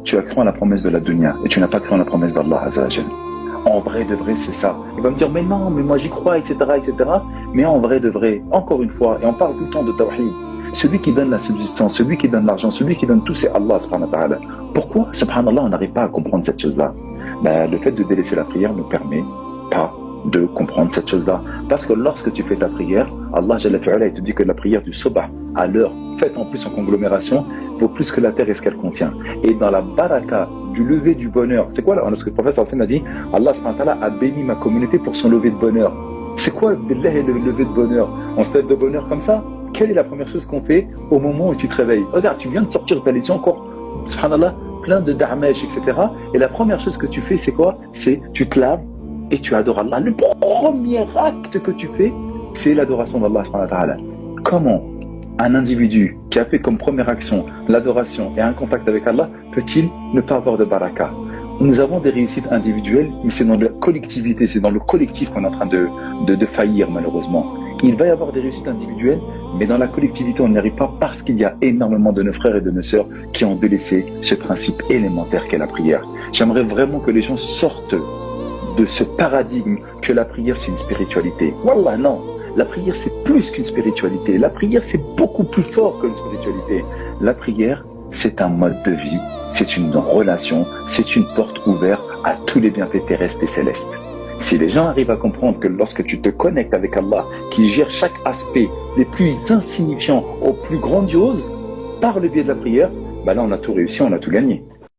tu as cru en la promesse de la dunya et tu n'as pas cru en la promesse d'Allah Azza wa Jal. En vrai de vrai, c'est ça. Il va me dire, mais non, mais moi j'y crois, etc., etc. Mais en vrai de vrai, encore une fois, et on parle tout le temps de tawhid, celui qui donne la subsistance, celui qui donne l'argent, celui qui donne tout, c'est Allah, subhanahu wa ta'ala. Pourquoi, subhanallah, on n'arrive pas à comprendre cette chose-là? Le fait de délaisser la prière ne permet pas de comprendre cette chose-là. Parce que lorsque tu fais ta prière, Allah Jalla fi'ala, il te dit que la prière du sobah, à l'heure, faite en plus en conglomération, vaut plus que la terre et ce qu'elle contient. Et dans la baraka du lever du bonheur, c'est quoi là? Ce que le prophète sallallahu alayhi wa sallam a dit, Allah subhanahu wa ta'ala a béni ma communauté pour son lever de bonheur. C'est quoi billah le lever de bonheur? On se lève de bonheur comme ça? Quelle est la première chose qu'on fait au moment où tu te réveilles? Regarde, tu viens de sortir de ta lit encore, subhanallah, plein de da'mesh, etc. Et la première chose que tu fais, c'est quoi? C'est tu te laves et tu adores Allah. Le premier acte que tu fais, c'est l'adoration d'Allah subhanahu wa ta'ala. Comment un individu qui a fait comme première action l'adoration et un contact avec Allah peut-il ne pas avoir de baraka? Nous avons des réussites individuelles, mais c'est dans la collectivité, c'est dans le collectif qu'on est en train de faillir malheureusement. Il va y avoir des réussites individuelles, mais dans la collectivité on n'y arrive pas parce qu'il y a énormément de nos frères et de nos sœurs qui ont délaissé ce principe élémentaire qu'est la prière. J'aimerais vraiment que les gens sortent de ce paradigme que la prière c'est une spiritualité. Wallah non, la prière c'est plus qu'une spiritualité, la prière c'est beaucoup plus fort que une spiritualité. La prière c'est un mode de vie, c'est une relation, c'est une porte ouverte à tous les bienfaits terrestres et célestes. Si les gens arrivent à comprendre que lorsque tu te connectes avec Allah, qui gère chaque aspect des plus insignifiants au plus grandiose, par le biais de la prière, là on a tout réussi, on a tout gagné.